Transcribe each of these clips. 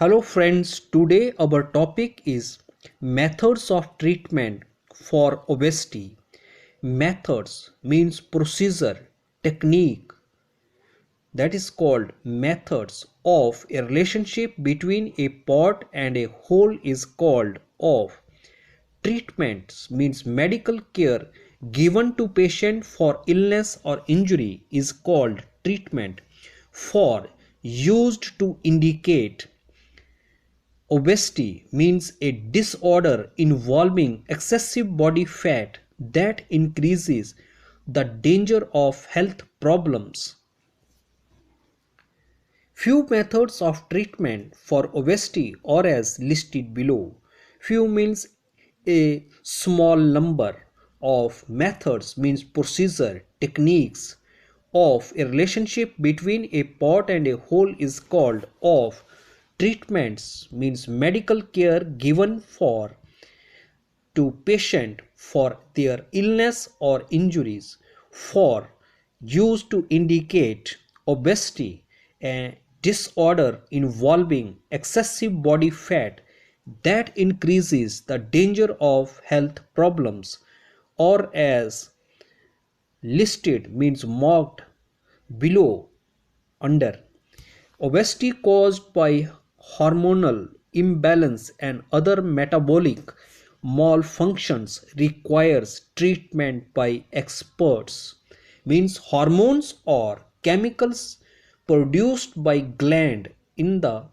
Hello friends, today our topic is methods of treatment for obesity. Methods means procedure, technique, that is called methods of a relationship between a part and a whole is called of. Treatments means medical care given to patient for illness or injury is called treatment. For used to indicate obesity means a disorder involving excessive body fat that increases the danger of health problems. Few methods of treatment for obesity are as listed below. Few means a small number of methods means procedure, techniques of a relationship between a part and a whole is called of. Treatments means medical care given to patient for their illness or injuries. For used to indicate obesity, a disorder involving excessive body fat that increases the danger of health problems, or as listed means marked below under. Obesity caused by hormonal imbalance and other metabolic malfunctions requires treatment by experts. Means hormones or chemicals produced by gland in the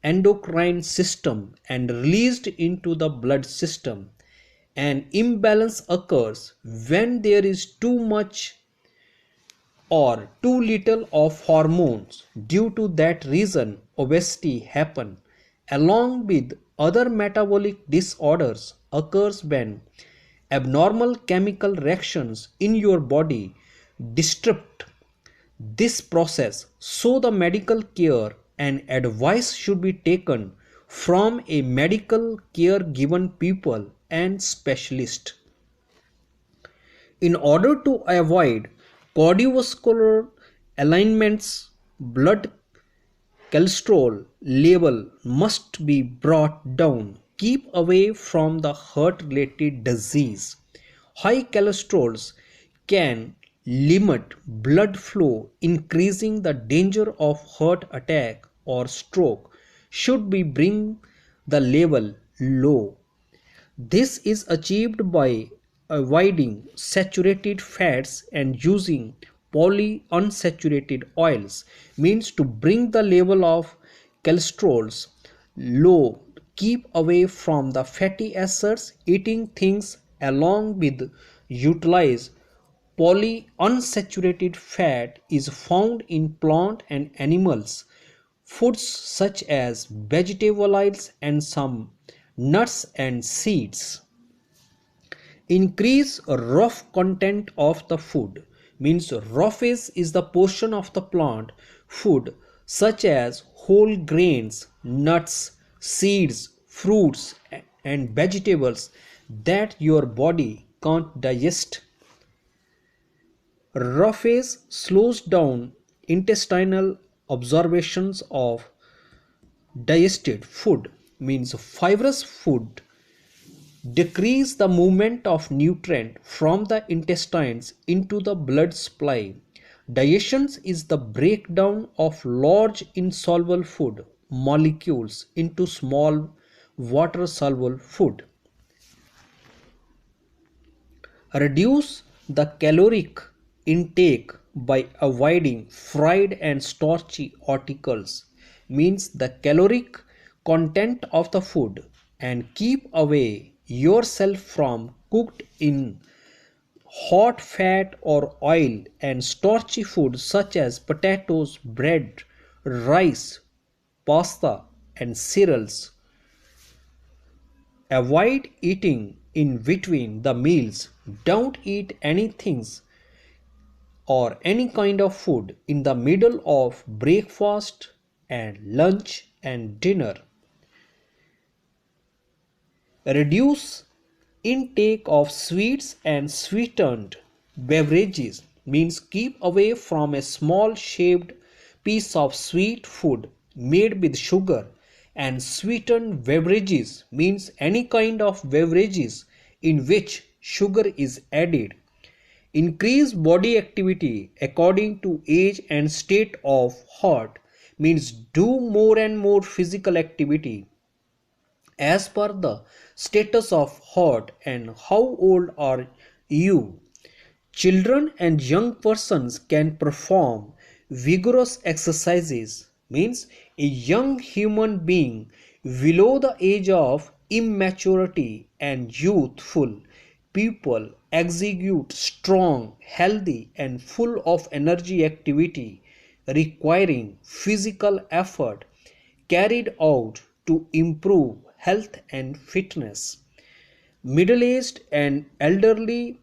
endocrine system and released into the blood system. An imbalance occurs when there is too much or too little of hormones. Due to that reason, obesity happen. Along with other metabolic disorders occurs when abnormal chemical reactions in your body disrupt this process. So the medical care and advice should be taken from a medical care given people and specialist. In order to avoid cardiovascular alignments, blood cholesterol level must be brought down. Keep away from the heart-related disease. High cholesterols can limit blood flow, increasing the danger of heart attack or stroke. Should be bring the level low. This is achieved by avoiding saturated fats and using polyunsaturated oils. Means to bring the level of cholesterols low. Keep away from the fatty acids. Eating things along with utilize polyunsaturated fat is found in plant and animals foods such as vegetable oils and some nuts and seeds. Increase rough content of the food. Means roughage is the portion of the plant food such as whole grains, nuts, seeds, fruits and vegetables that your body can't digest. Roughage slows down intestinal absorptions of digested food. Means fibrous food decrease the movement of nutrient from the intestines into the blood supply. Digestion is the breakdown of large insoluble food molecules into small water soluble food. Reduce the caloric intake by avoiding fried and starchy articles. Means the caloric content of the food, and keep away yourself from cooked in hot fat or oil and starchy food such as potatoes, bread, rice, pasta and cereals. Avoid eating in between the meals. Don't eat anything or any kind of food in the middle of breakfast and lunch and dinner. Reduce intake of sweets and sweetened beverages. Means keep away from a small shaped piece of sweet food made with sugar And sweetened beverages means any kind of beverages in which sugar is added. Increase body activity according to age and state of heart means do more and more physical activity as per the status of heart and how old are you. Children and young persons can perform vigorous exercises means a young human being below the age of immaturity and youthful people execute strong, healthy and full of energy activity requiring physical effort carried out to improve health and fitness. Middle-aged and elderly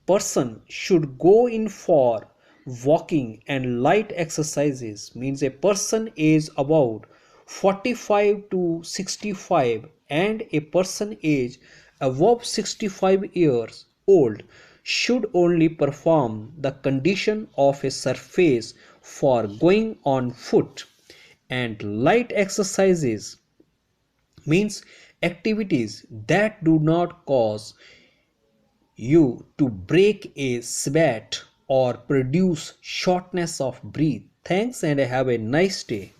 person should go in for walking and light exercises means a person is about 45 to 65 and a person age above 65 years old should only perform the condition of a surface for going on foot and light exercises means activities that do not cause you to break a sweat or produce shortness of breath. Thanks and have a nice day.